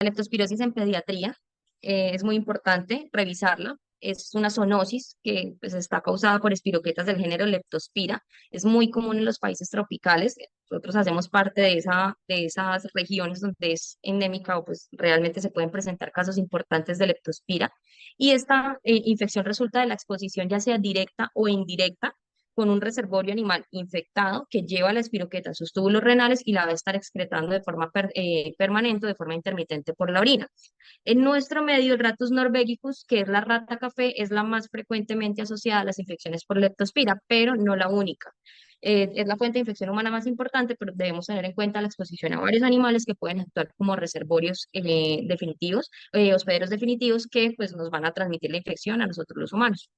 leptospirosis en pediatría es muy importante revisarla. Es una zoonosis que pues, está causada por espiroquetas del género Leptospira. Es muy común en los países tropicales. Nosotros hacemos parte de esas regiones donde es endémica o pues realmente se pueden presentar casos importantes de Leptospira. Y esta infección resulta de la exposición ya sea directa o indirecta con un reservorio animal infectado que lleva la espiroqueta a sus túbulos renales y la va a estar excretando de forma permanente, de forma intermitente por la orina. En nuestro medio, el Ratus norvegicus, que es la rata café, es la más frecuentemente asociada a las infecciones por leptospira, pero no la única. Es la fuente de infección humana más importante, pero debemos tener en cuenta la exposición a varios animales que pueden actuar como reservorios definitivos, hospederos definitivos que pues, nos van a transmitir la infección a nosotros los humanos.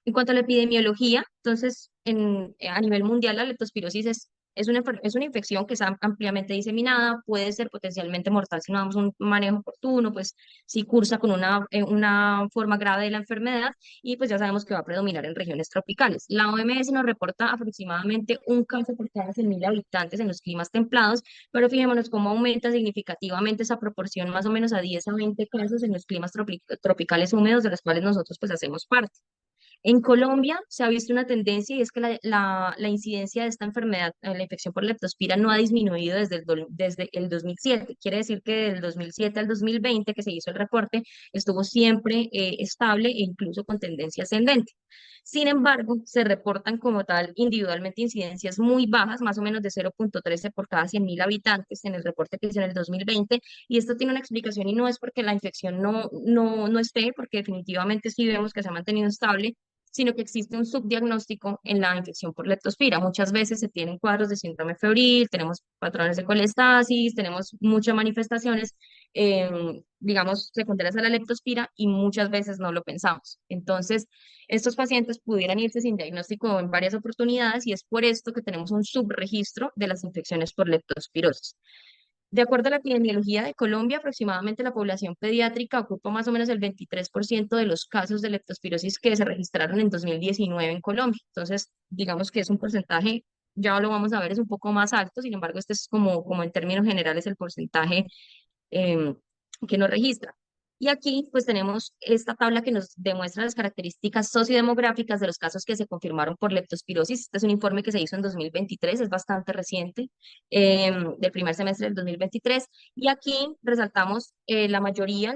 En cuanto a la epidemiología, entonces, a nivel mundial, la leptospirosis es una infección que está ampliamente diseminada, puede ser potencialmente mortal si no damos un manejo oportuno, pues si cursa con una forma grave de la enfermedad y pues ya sabemos que va a predominar en regiones tropicales. La OMS nos reporta aproximadamente un caso por cada 100.000 habitantes en los climas templados, pero fijémonos cómo aumenta significativamente esa proporción más o menos a 10 a 20 casos en los climas tropicales húmedos de los cuales nosotros pues hacemos parte. En Colombia se ha visto una tendencia y es que la incidencia de esta enfermedad, la infección por leptospira, no ha disminuido desde el 2007. Quiere decir que del 2007 al 2020 que se hizo el reporte estuvo siempre estable e incluso con tendencia ascendente. Sin embargo, se reportan como tal individualmente incidencias muy bajas, más o menos de 0,13 por cada 100.000 habitantes en el reporte que hizo en el 2020. Y esto tiene una explicación y no es porque la infección no esté, porque definitivamente sí vemos que se ha mantenido estable, sino que existe un subdiagnóstico en la infección por leptospira. Muchas veces se tienen cuadros de síndrome febril, tenemos patrones de colestasis, tenemos muchas manifestaciones, digamos, secundarias a la leptospira y muchas veces no lo pensamos. Entonces, estos pacientes pudieran irse sin diagnóstico en varias oportunidades y es por esto que tenemos un subregistro de las infecciones por leptospirosis. De acuerdo a la epidemiología de Colombia, aproximadamente la población pediátrica ocupa más o menos el 23% de los casos de leptospirosis que se registraron en 2019 en Colombia. Entonces, digamos que es un porcentaje, ya lo vamos a ver, es un poco más alto, sin embargo, este es como en términos generales el porcentaje em, que nos registra. Y aquí pues tenemos esta tabla que nos demuestra las características sociodemográficas de los casos que se confirmaron por leptospirosis. Este es un informe que se hizo en 2023, es bastante reciente, del primer semestre del 2023. Y aquí resaltamos la mayoría,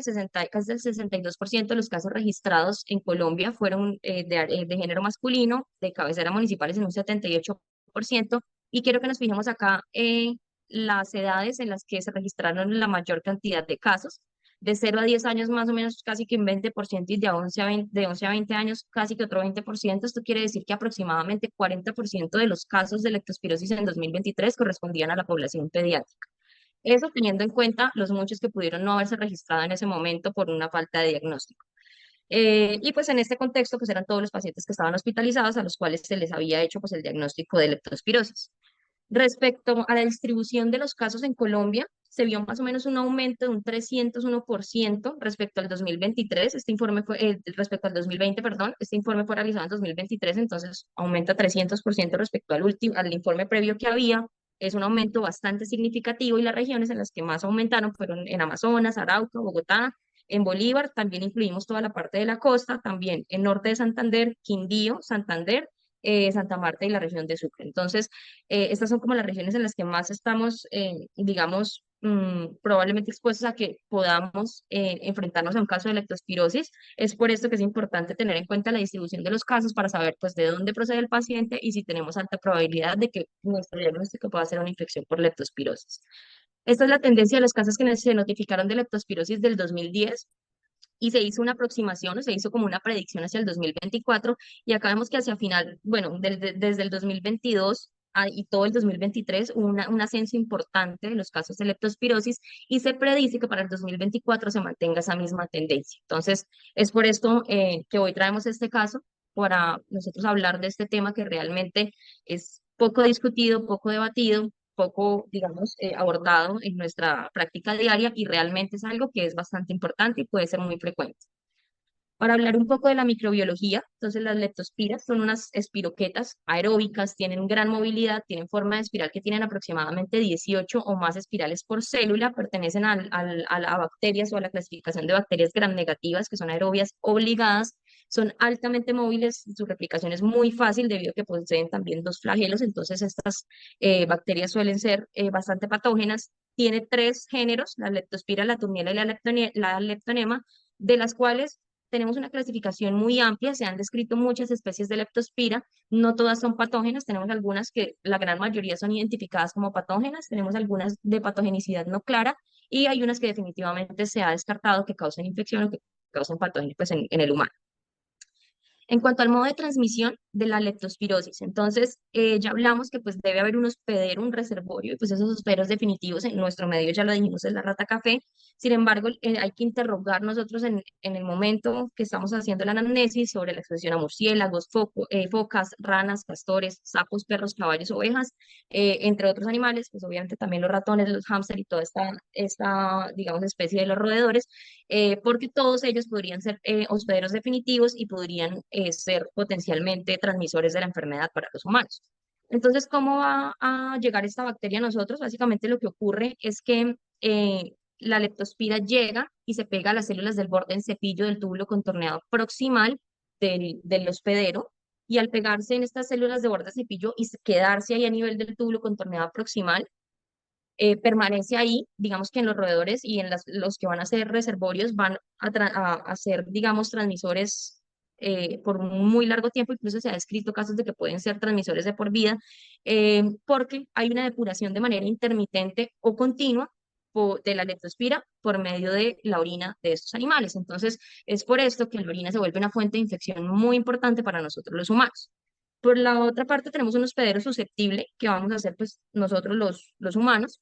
casi el 62% de los casos registrados en Colombia fueron de género masculino, de cabecera municipales en un 78%. Y quiero que nos fijemos acá las edades en las que se registraron la mayor cantidad de casos. De 0 a 10 años más o menos casi que un 20% y de 11 a 20 años casi que otro 20%. Esto quiere decir que aproximadamente 40% de los casos de leptospirosis en 2023 correspondían a la población pediátrica. Eso teniendo en cuenta los muchos que pudieron no haberse registrado en ese momento por una falta de diagnóstico. Y pues en este contexto pues eran todos los pacientes que estaban hospitalizados a los cuales se les había hecho pues el diagnóstico de leptospirosis. Respecto a la distribución de los casos en Colombia, se vio más o menos un aumento de un 301% respecto al 2023. Respecto al 2020, perdón. Este informe fue realizado en 2023, entonces aumenta 300% respecto al informe previo que había. Es un aumento bastante significativo y las regiones en las que más aumentaron fueron en Amazonas, Arauca, Bogotá, en Bolívar. También incluimos toda la parte de la costa, también en norte de Santander, Quindío, Santander, Santa Marta y la región de Sucre. Entonces, estas son como las regiones en las que más estamos, digamos, probablemente expuestos a que podamos enfrentarnos a un caso de leptospirosis. Es por esto que es importante tener en cuenta la distribución de los casos para saber pues de dónde procede el paciente y si tenemos alta probabilidad de que nuestro diagnóstico pueda ser una infección por leptospirosis. Esta es la tendencia de los casos que se notificaron de leptospirosis del 2010 y se hizo una aproximación o se hizo como una predicción hacia el 2024 y acá vemos que hacia final, bueno, desde el 2022 y todo el 2023 hubo un ascenso importante de los casos de leptospirosis y se predice que para el 2024 se mantenga esa misma tendencia. Entonces, es por esto que hoy traemos este caso para nosotros hablar de este tema que realmente es poco discutido, poco debatido, poco, digamos, abordado en nuestra práctica diaria y realmente es algo que es bastante importante y puede ser muy frecuente. Para hablar un poco de la microbiología, entonces las leptospiras son unas espiroquetas aeróbicas, tienen gran movilidad, tienen forma de espiral que tienen aproximadamente 18 o más espirales por célula, pertenecen a la bacterias o a la clasificación de bacterias gram negativas, que son aerobias obligadas, son altamente móviles, su replicación es muy fácil debido a que poseen también dos flagelos, entonces estas bacterias suelen ser bastante patógenas. Tiene tres géneros, la leptospira, la turniela y la leptonema, de las cuales tenemos una clasificación muy amplia, se han descrito muchas especies de leptospira, no todas son patógenas, tenemos algunas que la gran mayoría son identificadas como patógenas, tenemos algunas de patogenicidad no clara y hay unas que definitivamente se ha descartado que causen infección o que causen patógenos pues, en el humano. En cuanto al modo de transmisión de la leptospirosis, entonces ya hablamos que pues debe haber un hospedero, un reservorio, y pues esos hospederos definitivos en nuestro medio ya lo dijimos es la rata café. Sin embargo, hay que interrogar nosotros en el momento que estamos haciendo la anamnesis sobre la exposición a murciélagos, focas, ranas, castores, sapos, perros, caballos, ovejas, entre otros animales, pues obviamente también los ratones, los hámster y toda esta digamos, especie de los roedores porque todos ellos podrían ser hospederos definitivos y podrían ser potencialmente transmisores de la enfermedad para los humanos. Entonces, ¿cómo va a llegar esta bacteria a nosotros? Básicamente lo que ocurre es que la leptospira llega y se pega a las células del borde en cepillo del túbulo contorneado proximal del hospedero, y al pegarse en estas células de borde cepillo y quedarse ahí a nivel del túbulo contorneado proximal, permanece ahí, digamos que en los roedores y en los que van a ser reservorios van a ser, digamos, transmisores por un muy largo tiempo, incluso se ha descrito casos de que pueden ser transmisores de por vida, porque hay una depuración de manera intermitente o continua de la leptospira por medio de la orina de estos animales. Entonces, es por esto que la orina se vuelve una fuente de infección muy importante para nosotros los humanos. Por la otra parte, tenemos un hospedero susceptible que vamos a hacer pues nosotros los humanos,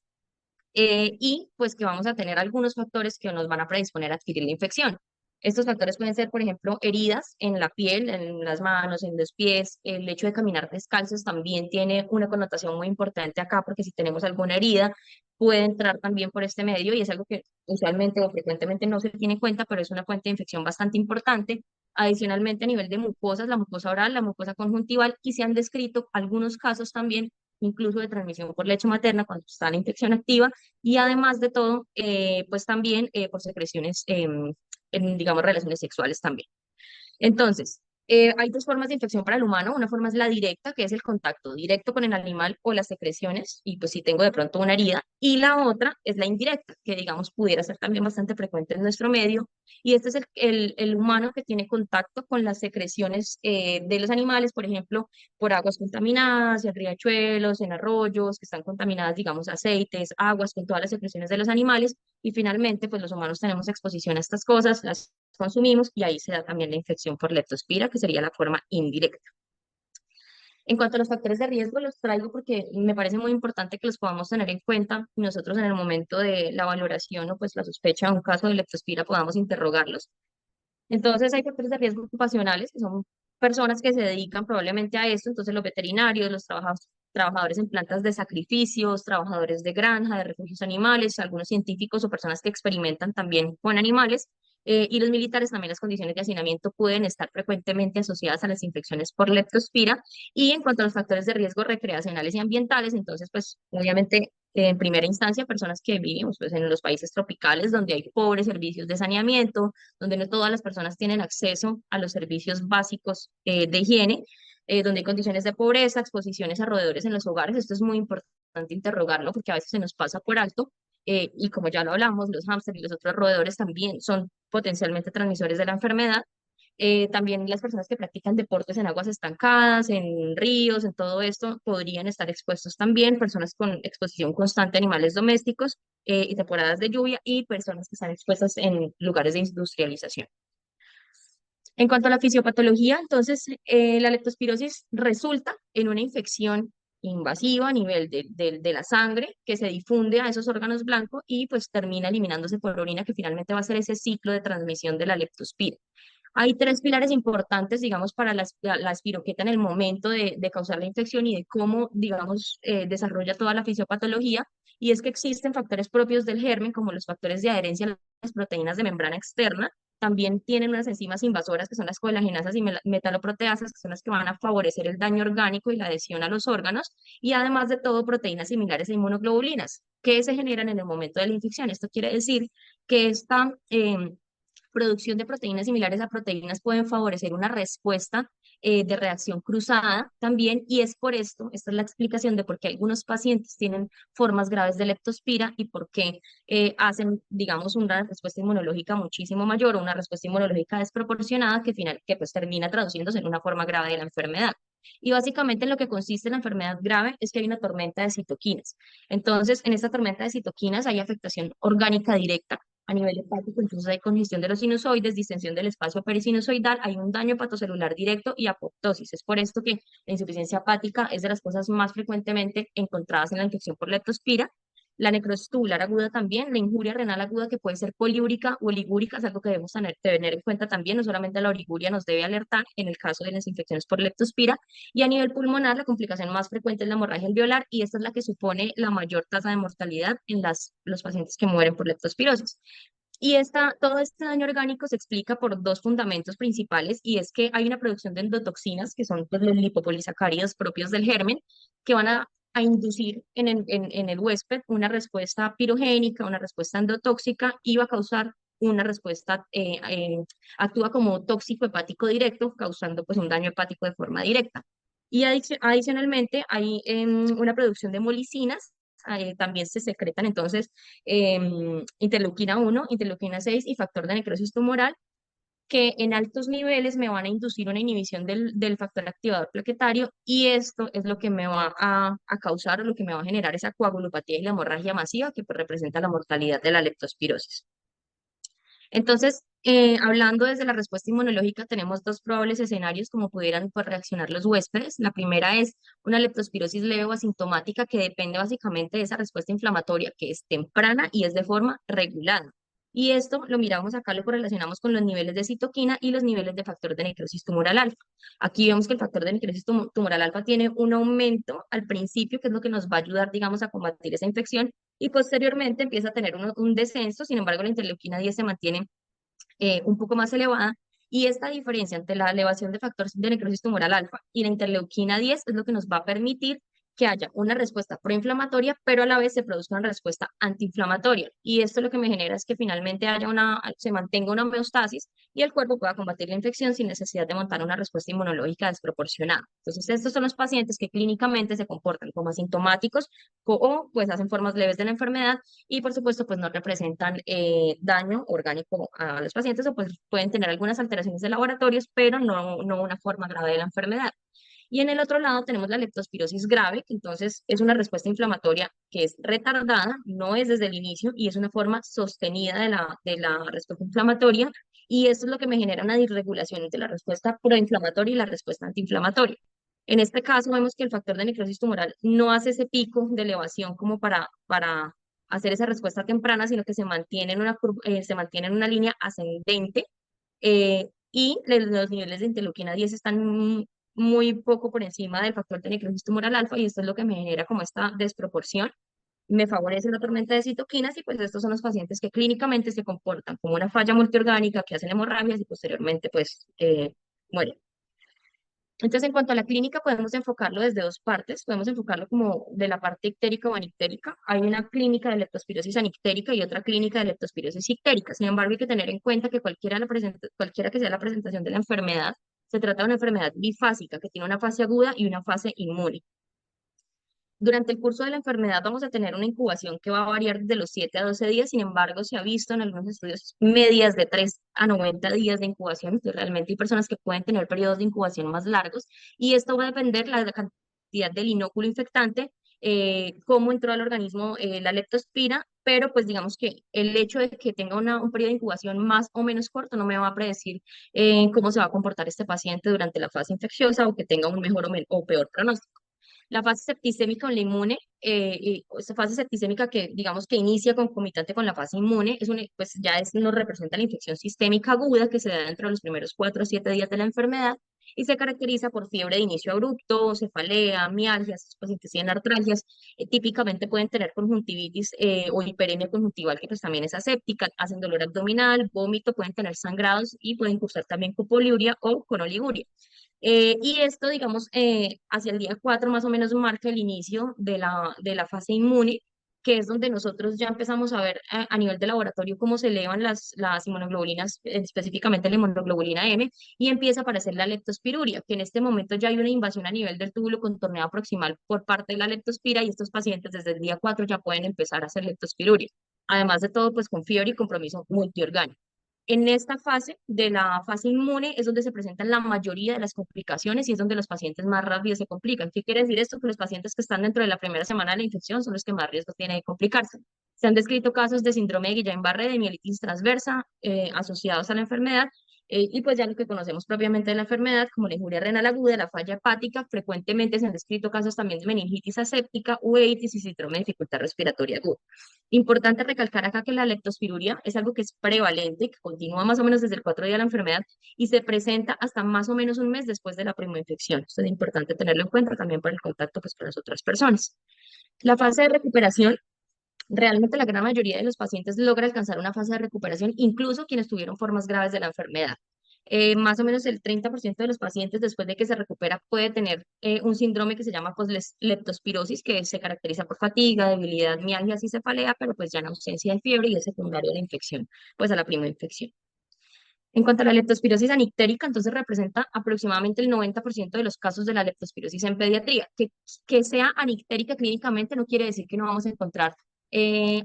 y pues que vamos a tener algunos factores que nos van a predisponer a adquirir la infección. Estos factores pueden ser, por ejemplo, heridas en la piel, en las manos, en los pies. El hecho de caminar descalzos también tiene una connotación muy importante acá, porque si tenemos alguna herida, puede entrar también por este medio y es algo que usualmente o frecuentemente no se tiene en cuenta, pero es una fuente de infección bastante importante. Adicionalmente, a nivel de mucosas, la mucosa oral, la mucosa conjuntival, y se han descrito algunos casos también incluso de transmisión por leche materna cuando está la infección activa, y además de todo, pues también por secreciones en, digamos, relaciones sexuales también. Entonces, hay dos formas de infección para el humano. Una forma es la directa, que es el contacto directo con el animal o las secreciones, y pues si tengo de pronto una herida. Y la otra es la indirecta, que digamos pudiera ser también bastante frecuente en nuestro medio. Y este es el humano que tiene contacto con las secreciones de los animales, por ejemplo, por aguas contaminadas, en riachuelos, en arroyos, que están contaminadas, digamos, aceites, aguas, con todas las secreciones de los animales. Y finalmente, pues los humanos tenemos exposición a estas cosas, las consumimos y ahí se da también la infección por leptospira, que sería la forma indirecta. En cuanto a los factores de riesgo, los traigo porque me parece muy importante que los podamos tener en cuenta y nosotros en el momento de la valoración o pues la sospecha de un caso de leptospira podamos interrogarlos. Entonces hay factores de riesgo ocupacionales, que son personas que se dedican probablemente a esto, entonces los veterinarios, los trabajadores en plantas de sacrificios, trabajadores de granja, de refugios animales, algunos científicos o personas que experimentan también con animales, y los militares también. Las condiciones de hacinamiento pueden estar frecuentemente asociadas a las infecciones por leptospira. Y en cuanto a los factores de riesgo recreacionales y ambientales, entonces pues obviamente en primera instancia personas que vivimos pues en los países tropicales donde hay pobres servicios de saneamiento, donde no todas las personas tienen acceso a los servicios básicos de higiene, donde hay condiciones de pobreza, exposiciones a roedores en los hogares. Esto es muy importante interrogarlo porque a veces se nos pasa por alto. Y como ya lo hablamos, los hámsters y los otros roedores también son potencialmente transmisores de la enfermedad. También las personas que practican deportes en aguas estancadas, en ríos, en todo esto, podrían estar expuestos también. Personas con exposición constante a animales domésticos y temporadas de lluvia, y personas que están expuestas en lugares de industrialización. En cuanto a la fisiopatología, entonces, la leptospirosis resulta en una infección invasiva a nivel de la sangre que se difunde a esos órganos blancos y pues termina eliminándose por orina, que finalmente va a ser ese ciclo de transmisión de la leptospira. Hay tres pilares importantes, digamos, para la espiroqueta en el momento de causar la infección y de cómo, digamos, desarrolla toda la fisiopatología, y es que existen factores propios del germen, como los factores de adherencia a las proteínas de membrana externa, también tienen unas enzimas invasoras que son las coalagenasas y metaloproteasas, que son las que van a favorecer el daño orgánico y la adhesión a los órganos, y además de todo, proteínas similares a inmunoglobulinas que se generan en el momento de la infección. Esto quiere decir que esta producción de proteínas similares a proteínas pueden favorecer una respuesta de reacción cruzada también, y es por esto, esta es la explicación de por qué algunos pacientes tienen formas graves de leptospira y por qué hacen, digamos, una respuesta inmunológica muchísimo mayor o una respuesta inmunológica desproporcionada que pues termina traduciéndose en una forma grave de la enfermedad. Y básicamente en lo que consiste la enfermedad grave es que hay una tormenta de citoquinas. Entonces, en esta tormenta de citoquinas hay afectación orgánica directa a nivel hepático, entonces hay congestión de los sinusoides, distensión del espacio perisinusoidal, hay un daño hepatocelular directo y apoptosis. Es por esto que la insuficiencia hepática es de las cosas más frecuentemente encontradas en la infección por leptospira. La necrosis tubular aguda también, la injuria renal aguda que puede ser poliúrica o oligúrica, es algo que debemos tener en cuenta también, no solamente la oliguria nos debe alertar en el caso de las infecciones por leptospira, y a nivel pulmonar la complicación más frecuente es la hemorragia alveolar y esta es la que supone la mayor tasa de mortalidad en los pacientes que mueren por leptospirosis. Y todo este daño orgánico se explica por dos fundamentos principales, y es que hay una producción de endotoxinas, que son pues, los lipopolisacáridos propios del germen, que van a inducir en el huésped una respuesta pirogénica, una respuesta endotóxica, y va a causar una respuesta, actúa como tóxico hepático directo, causando pues un daño hepático de forma directa. Y adicionalmente hay una producción de molicinas, también se secretan entonces interleuquina 1, interleuquina 6 y factor de necrosis tumoral, que en altos niveles me van a inducir una inhibición del factor activador plaquetario, y esto es lo que me va a causar, o lo que me va a generar esa coagulopatía y la hemorragia masiva que pues, representa la mortalidad de la leptospirosis. Entonces, hablando desde la respuesta inmunológica, tenemos dos probables escenarios como pudieran pues, reaccionar los huéspedes. La primera es una leptospirosis leve o asintomática que depende básicamente de esa respuesta inflamatoria que es temprana y es de forma regulada. Y esto lo miramos acá, lo correlacionamos con los niveles de citoquina y los niveles de factor de necrosis tumoral alfa. Aquí vemos que el factor de necrosis tumoral alfa tiene un aumento al principio, que es lo que nos va a ayudar, digamos, a combatir esa infección, y posteriormente empieza a tener un descenso. Sin embargo, la interleuquina 10 se mantiene un poco más elevada, y esta diferencia entre la elevación de factor de necrosis tumoral alfa y la interleuquina 10 es lo que nos va a permitir que haya una respuesta proinflamatoria, pero a la vez se produzca una respuesta antiinflamatoria. Y esto lo que me genera es que finalmente se mantenga una homeostasis y el cuerpo pueda combatir la infección sin necesidad de montar una respuesta inmunológica desproporcionada. Entonces, estos son los pacientes que clínicamente se comportan como asintomáticos o pues hacen formas leves de la enfermedad, y por supuesto pues no representan daño orgánico a los pacientes, o pues pueden tener algunas alteraciones de laboratorios, pero no una forma grave de la enfermedad. Y en el otro lado tenemos la leptospirosis grave, que entonces es una respuesta inflamatoria que es retardada, no es desde el inicio y es una forma sostenida de la respuesta inflamatoria, y esto es lo que me genera una disregulación entre la respuesta proinflamatoria y la respuesta antiinflamatoria. En este caso vemos que el factor de necrosis tumoral no hace ese pico de elevación como para hacer esa respuesta temprana, sino que se mantiene en una línea ascendente, y los niveles de interleuquina 10 están muy poco por encima del factor de necrosis tumoral alfa, y esto es lo que me genera como esta desproporción. Me favorece la tormenta de citoquinas, y pues estos son los pacientes que clínicamente se comportan como una falla multiorgánica, que hacen hemorragias y posteriormente pues mueren. Entonces, en cuanto a la clínica, podemos enfocarlo desde dos partes. Podemos enfocarlo como de la parte ictérica o anictérica. Hay una clínica de leptospirosis anictérica y otra clínica de leptospirosis ictérica. Sin embargo, hay que tener en cuenta que cualquiera que sea la presentación de la enfermedad, se trata de una enfermedad bifásica que tiene una fase aguda y una fase inmune. Durante el curso de la enfermedad vamos a tener una incubación que va a variar de los 7 a 12 días. Sin embargo, se ha visto en algunos estudios medias de 3 a 90 días de incubación. Entonces, realmente hay personas que pueden tener periodos de incubación más largos, y esto va a depender de la cantidad del inóculo infectante, cómo entró al organismo la leptospira, pero pues digamos que el hecho de que tenga un periodo de incubación más o menos corto no me va a predecir cómo se va a comportar este paciente durante la fase infecciosa, o que tenga un mejor o peor pronóstico. La fase septicémica o la inmune, y esta fase septicémica que digamos que inicia concomitante con la fase inmune, pues ya nos representa la infección sistémica aguda que se da dentro de los primeros 4 o 7 días de la enfermedad, y se caracteriza por fiebre de inicio abrupto, cefalea, mialgias, los pacientes tienen artralgias, típicamente pueden tener conjuntivitis o hiperemia conjuntival, que pues también es aséptica, hacen dolor abdominal, vómito, pueden tener sangrados y pueden cursar también con poliuria o con oliguria. Y esto, digamos, hacia el día 4 más o menos marca el inicio de la fase inmune, que es donde nosotros ya empezamos a ver a nivel de laboratorio cómo se elevan las inmunoglobulinas, específicamente la inmunoglobulina M, y empieza a aparecer la leptospiruria, que en este momento ya hay una invasión a nivel del túbulo contorneado proximal por parte de la leptospira, y estos pacientes desde el día 4 ya pueden empezar a hacer leptospiruria. Además de todo, pues con fiebre y compromiso multiorgánico. En esta fase de la fase inmune es donde se presentan la mayoría de las complicaciones y es donde los pacientes más rápido se complican. ¿Qué quiere decir esto? Que los pacientes que están dentro de la primera semana de la infección son los que más riesgo tienen de complicarse. Se han descrito casos de síndrome de Guillain-Barré, de mielitis transversa, asociados a la enfermedad, y pues ya lo que conocemos propiamente de la enfermedad, como la injuria renal aguda, la falla hepática, frecuentemente se han descrito casos también de meningitis aséptica, uveitis y síndrome de dificultad respiratoria aguda. Importante recalcar acá que la leptospiruria es algo que es prevalente, que continúa más o menos desde el 4 día de la enfermedad y se presenta hasta más o menos un mes después de la primera infección. Esto es importante tenerlo en cuenta también para el contacto pues, con las otras personas. La fase de recuperación, realmente la gran mayoría de los pacientes logra alcanzar una fase de recuperación, incluso quienes tuvieron formas graves de la enfermedad. Más o menos el 30% de los pacientes después de que se recupera puede tener un síndrome que se llama leptospirosis, que se caracteriza por fatiga, debilidad, mialgias y cefalea, pero pues ya en ausencia de fiebre y es secundario a la infección, pues a la primera infección. En cuanto a la leptospirosis anictérica, entonces representa aproximadamente el 90% de los casos de la leptospirosis en pediatría. Que sea anictérica clínicamente no quiere decir que no vamos a encontrar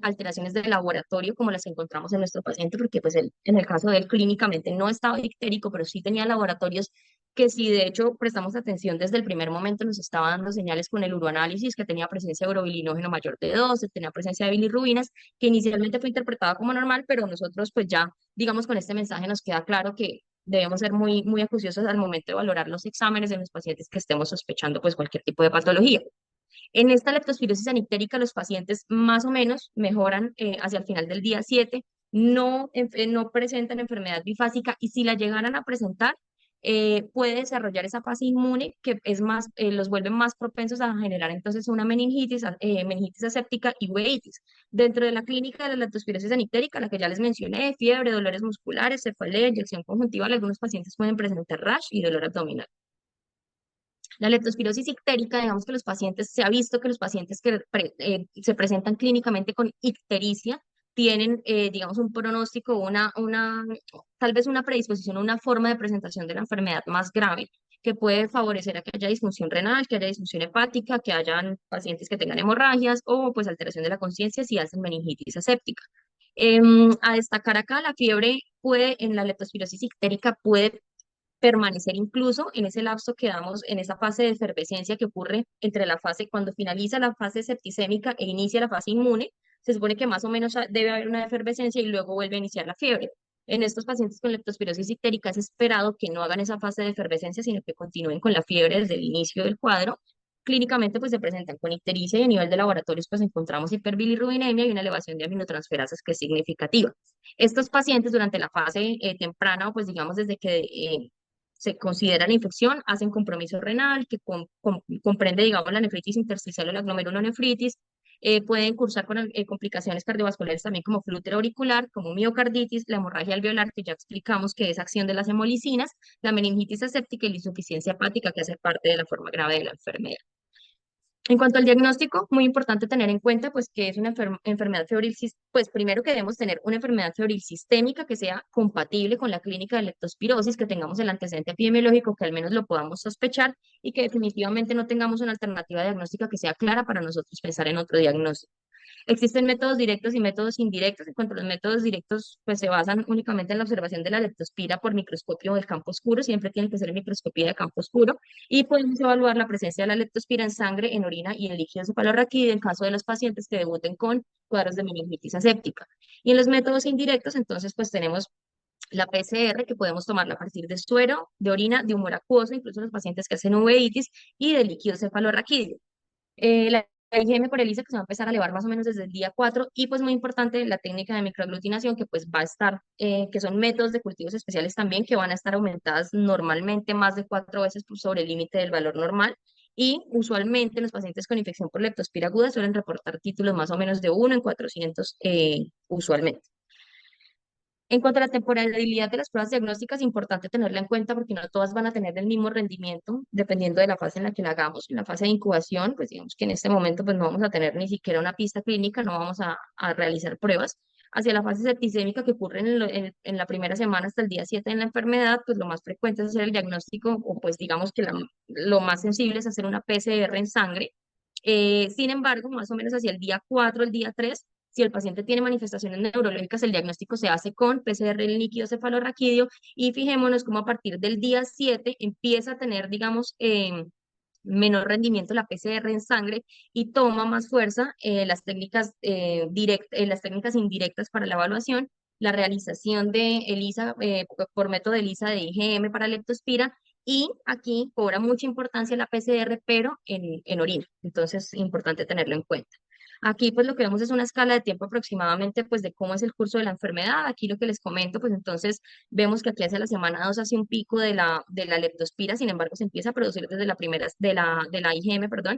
alteraciones de laboratorio como las encontramos en nuestro paciente, porque pues en el caso de él clínicamente no estaba ictérico, pero sí tenía laboratorios que si de hecho prestamos atención desde el primer momento nos estaba dando señales con el uroanálisis que tenía presencia de urobilinógeno mayor de 12, tenía presencia de bilirrubinas, que inicialmente fue interpretada como normal, pero nosotros pues ya, digamos, con este mensaje nos queda claro que debemos ser muy acuciosos al momento de valorar los exámenes en los pacientes que estemos sospechando pues cualquier tipo de patología. En esta leptospirosis anictérica, los pacientes más o menos mejoran hacia el final del día 7, no presentan enfermedad bifásica y si la llegaran a presentar, puede desarrollar esa fase inmune que es más, los vuelve más propensos a generar entonces una meningitis, meningitis aséptica y uveitis. Dentro de la clínica de la leptospirosis anictérica, la que ya les mencioné, fiebre, dolores musculares, cefalea, inyección conjuntival, algunos pacientes pueden presentar rash y dolor abdominal. La leptospirosis ictérica, digamos que los pacientes, se ha visto que los pacientes que se presentan clínicamente con ictericia tienen, digamos, un pronóstico, tal vez una predisposición, una forma de presentación de la enfermedad más grave, que puede favorecer a que haya disfunción renal, que haya disfunción hepática, que hayan pacientes que tengan hemorragias o pues alteración de la conciencia si hacen meningitis aséptica. A destacar acá, la fiebre puede, en la leptospirosis ictérica, puede permanecer incluso en ese lapso que damos en esa fase de efervescencia que ocurre entre la fase, cuando finaliza la fase septicémica e inicia la fase inmune, se supone que más o menos debe haber una efervescencia y luego vuelve a iniciar la fiebre. En estos pacientes con leptospirosis ictérica es esperado que no hagan esa fase de efervescencia, sino que continúen con la fiebre desde el inicio del cuadro. Clínicamente, pues se presentan con ictericia y a nivel de laboratorios, pues encontramos hiperbilirrubinemia y una elevación de aminotransferasas que es significativa. Estos pacientes durante la fase temprana, o pues digamos desde que se considera la infección, hacen compromiso renal, que comprende, digamos, la nefritis intersticial o la glomerulonefritis, pueden cursar con complicaciones cardiovasculares también como flúter auricular, como miocarditis, la hemorragia alveolar, que ya explicamos que es acción de las hemolicinas, la meningitis aséptica y la insuficiencia hepática, que hace parte de la forma grave de la enfermedad. En cuanto al diagnóstico, muy importante tener en cuenta pues que es una enfermedad febril, pues primero que debemos tener una enfermedad febril sistémica que sea compatible con la clínica de leptospirosis, que tengamos el antecedente epidemiológico, que al menos lo podamos sospechar y que definitivamente no tengamos una alternativa diagnóstica que sea clara para nosotros pensar en otro diagnóstico. Existen métodos directos y métodos indirectos. En cuanto a los métodos directos, pues se basan únicamente en la observación de la leptospira por microscopio del campo oscuro. Siempre tiene que ser microscopía de campo oscuro. Y podemos evaluar la presencia de la leptospira en sangre, en orina y en líquido cefalorraquídeo en caso de los pacientes que debuten con cuadros de meningitis aséptica. Y en los métodos indirectos, entonces, pues tenemos la PCR, que podemos tomarla a partir de suero, de orina, de humor acuoso, incluso los pacientes que hacen uveitis, y de líquido cefalorraquídeo. La IgM por ELISA que se va a empezar a elevar más o menos desde el día 4 y pues muy importante la técnica de microaglutinación que pues va a estar, que son métodos de cultivos especiales también que van a estar aumentadas normalmente más de 4 veces por sobre el límite del valor normal y usualmente los pacientes con infección por leptospira aguda suelen reportar títulos más o menos de 1 en 400 usualmente. En cuanto a la temporalidad de las pruebas diagnósticas, es importante tenerla en cuenta porque no todas van a tener el mismo rendimiento dependiendo de la fase en la que la hagamos. En la fase de incubación, pues digamos que en este momento pues no vamos a tener ni siquiera una pista clínica, no vamos a realizar pruebas. Hacia la fase septicémica que ocurre en la primera semana hasta el día 7 en la enfermedad, pues lo más frecuente es hacer el diagnóstico o pues digamos que lo más sensible es hacer una PCR en sangre. Sin embargo, más o menos hacia el día 4 el día 3 si el paciente tiene manifestaciones neurológicas, el diagnóstico se hace con PCR en líquido cefalorraquídeo y fijémonos cómo a partir del día 7 empieza a tener, digamos, menor rendimiento la PCR en sangre y toma más fuerza las técnicas indirectas para la evaluación, la realización de ELISA por método de ELISA de IgM para leptospira y aquí cobra mucha importancia la PCR, pero en orina. Entonces, importante tenerlo en cuenta. Aquí pues lo que vemos es una escala de tiempo aproximadamente pues de cómo es el curso de la enfermedad. Aquí lo que les comento pues entonces vemos que aquí hacia la semana 2 hace un pico de la leptospira, sin embargo se empieza a producir desde la primera, de la IgM, perdón,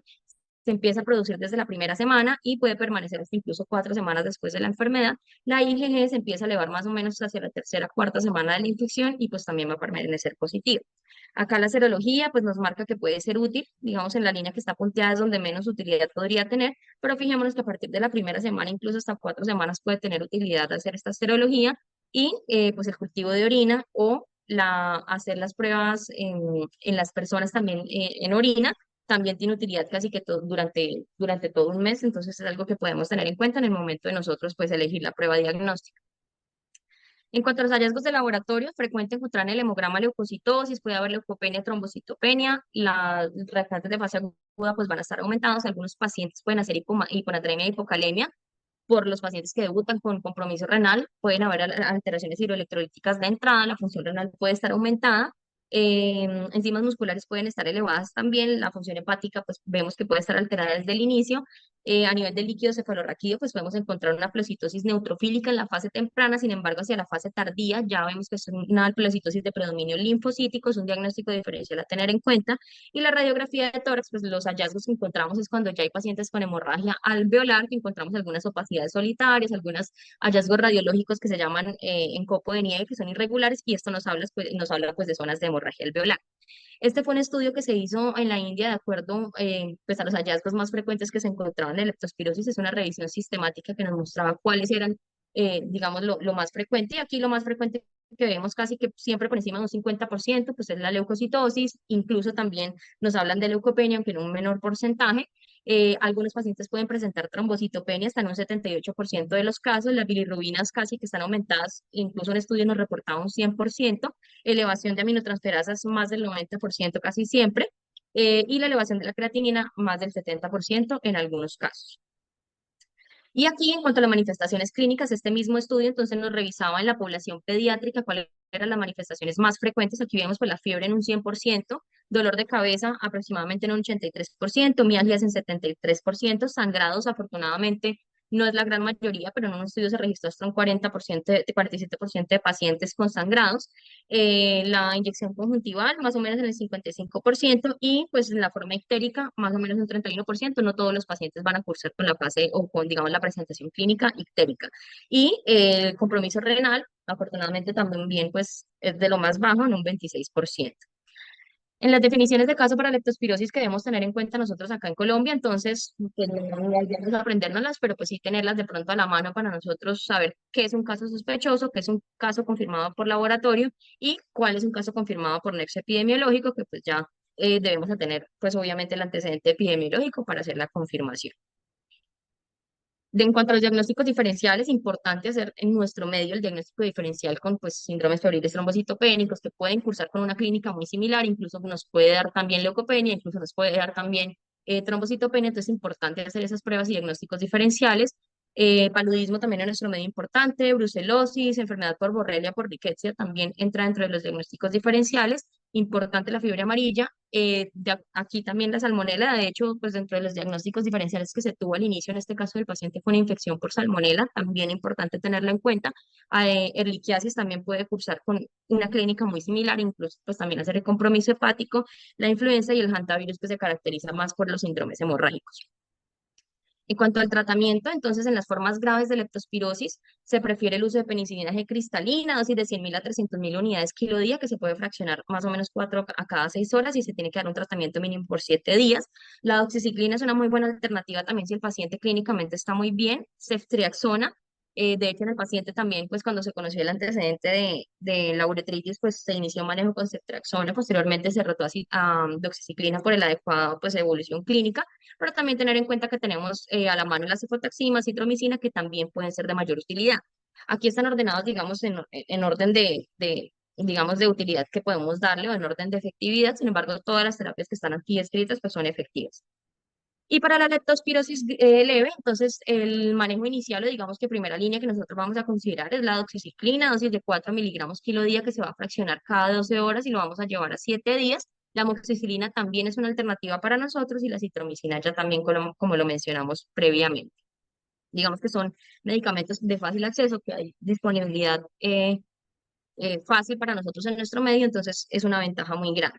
se empieza a producir desde la primera semana y puede permanecer hasta incluso 4 semanas después de la enfermedad. La IgG se empieza a elevar más o menos hacia la tercera, cuarta semana de la infección y pues también va a permanecer positivo. Acá la serología pues nos marca que puede ser útil, digamos en la línea que está punteada es donde menos utilidad podría tener, pero fijémonos que a partir de la primera semana, incluso hasta 4 semanas puede tener utilidad hacer esta serología y pues el cultivo de orina o hacer las pruebas en las personas también en orina también tiene utilidad casi que durante todo un mes, entonces es algo que podemos tener en cuenta en el momento de nosotros pues elegir la prueba diagnóstica. En cuanto a los hallazgos de laboratorio, frecuente encontrar en el hemograma leucocitosis, puede haber leucopenia, trombocitopenia, las reactantes de fase aguda pues van a estar aumentados, algunos pacientes pueden hacer hiponatremia y hipocalemia, por los pacientes que debutan con compromiso renal, pueden haber alteraciones hidroelectrolíticas de entrada, la función renal puede estar aumentada, enzimas musculares pueden estar elevadas también, la función hepática pues vemos que puede estar alterada desde el inicio, a nivel del líquido cefalorraquídeo pues podemos encontrar una pleocitosis neutrofílica en la fase temprana, sin embargo hacia la fase tardía ya vemos que es una pleocitosis de predominio linfocítico, es un diagnóstico diferencial a tener en cuenta, y la radiografía de tórax, pues los hallazgos que encontramos es cuando ya hay pacientes con hemorragia alveolar, que encontramos algunas opacidades solitarias, algunos hallazgos radiológicos que se llaman en copo de nieve, que son irregulares, y esto nos habla pues de zonas de hemorragia alveolar. Este fue un estudio que se hizo en la India de acuerdo pues, a los hallazgos más frecuentes que se encontraban en leptospirosis. Es una revisión sistemática que nos mostraba cuáles eran, digamos, lo más frecuente. Y aquí lo más frecuente que vemos casi que siempre por encima de un 50%, pues es la leucocitosis. Incluso también nos hablan de leucopenia, aunque en un menor porcentaje. Algunos pacientes pueden presentar trombocitopenia hasta en un 78% de los casos. Las bilirrubinas casi que están aumentadas. Incluso en estudios nos reportaba un 100%, elevación de aminotransferasas más del 90% casi siempre, y la elevación de la creatinina más del 70% en algunos casos. Y aquí, en cuanto a las manifestaciones clínicas, este mismo estudio entonces nos revisaba en la población pediátrica cuáles eran las manifestaciones más frecuentes. Aquí vemos pues la fiebre en un 100%, dolor de cabeza aproximadamente en un 83%, mialgias en 73%, sangrados afortunadamente no es la gran mayoría, pero en un estudio se registró hasta un 40%, 47% de pacientes con sangrados. La inyección conjuntival más o menos en el 55% y pues en la forma ictérica más o menos un 31%. No todos los pacientes van a cursar con la fase o con, digamos, la presentación clínica ictérica. Y el compromiso renal, afortunadamente también pues es de lo más bajo en un 26%. En las definiciones de caso para leptospirosis que debemos tener en cuenta nosotros acá en Colombia, entonces, pues no hay que aprendérnoslas, pero pues sí tenerlas de pronto a la mano para nosotros saber qué es un caso sospechoso, qué es un caso confirmado por laboratorio y cuál es un caso confirmado por nexo epidemiológico, que pues ya debemos de tener pues obviamente el antecedente epidemiológico para hacer la confirmación. En cuanto a los diagnósticos diferenciales, importante hacer en nuestro medio el diagnóstico diferencial con pues, síndromes febriles trombocitopénicos que pueden cursar con una clínica muy similar, incluso nos puede dar también leucopenia, incluso nos puede dar también trombocitopenia, entonces es importante hacer esas pruebas y diagnósticos diferenciales. Paludismo también es nuestro medio importante, brucelosis, enfermedad por borrelia, por rickettsia también entra dentro de los diagnósticos diferenciales importante la fiebre amarilla. Aquí también la salmonela, de hecho, pues dentro de los diagnósticos diferenciales que se tuvo al inicio, en este caso del paciente con infección por salmonela, también importante tenerlo en cuenta. Erliquiasis también puede cursar con una clínica muy similar, incluso pues también hacer el compromiso hepático. La influenza y el hantavirus pues se caracteriza más por los síndromes hemorrágicos. En cuanto al tratamiento, entonces en las formas graves de leptospirosis se prefiere el uso de penicilina G cristalina, dosis de 100.000 a 300.000 unidades kilo día, que se puede fraccionar más o menos 4 a cada 6 horas y se tiene que dar un tratamiento mínimo por 7 días. La doxiciclina es una muy buena alternativa también si el paciente clínicamente está muy bien. Ceftriaxona, de hecho en el paciente también, pues cuando se conoció el antecedente de la uretritis, pues se inició manejo con ceftriaxona, posteriormente se rotó a doxiciclina por el adecuado pues evolución clínica, pero también tener en cuenta que tenemos a la mano la cefotaxima, citromicina, que también pueden ser de mayor utilidad. Aquí están ordenados, digamos, en orden digamos, de utilidad que podemos darle o en orden de efectividad. Sin embargo, todas las terapias que están aquí escritas, pues son efectivas. Y para la leptospirosis leve, entonces el manejo inicial o digamos que primera línea que nosotros vamos a considerar es la doxiciclina, dosis de 4 miligramos kilo día que se va a fraccionar cada 12 horas y lo vamos a llevar a 7 días. La amoxicilina también es una alternativa para nosotros y la citromicina ya también como lo mencionamos previamente. Digamos que son medicamentos de fácil acceso, que hay disponibilidad fácil para nosotros en nuestro medio, entonces es una ventaja muy grande.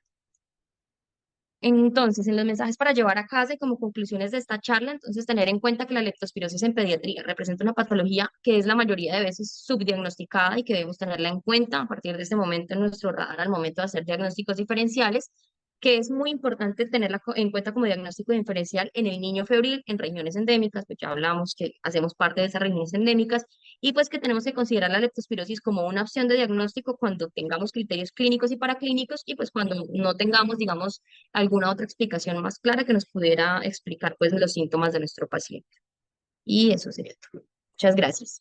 Entonces, en los mensajes para llevar a casa y como conclusiones de esta charla, entonces tener en cuenta que la leptospirosis en pediatría representa una patología que es la mayoría de veces subdiagnosticada y que debemos tenerla en cuenta a partir de este momento en nuestro radar al momento de hacer diagnósticos diferenciales, que es muy importante tenerla en cuenta como diagnóstico diferencial en el niño febril en regiones endémicas, pues ya hablamos que hacemos parte de esas regiones endémicas y pues que tenemos que considerar la leptospirosis como una opción de diagnóstico cuando tengamos criterios clínicos y paraclínicos y pues cuando no tengamos, digamos, alguna otra explicación más clara que nos pudiera explicar pues los síntomas de nuestro paciente. Y eso sería todo. Muchas gracias.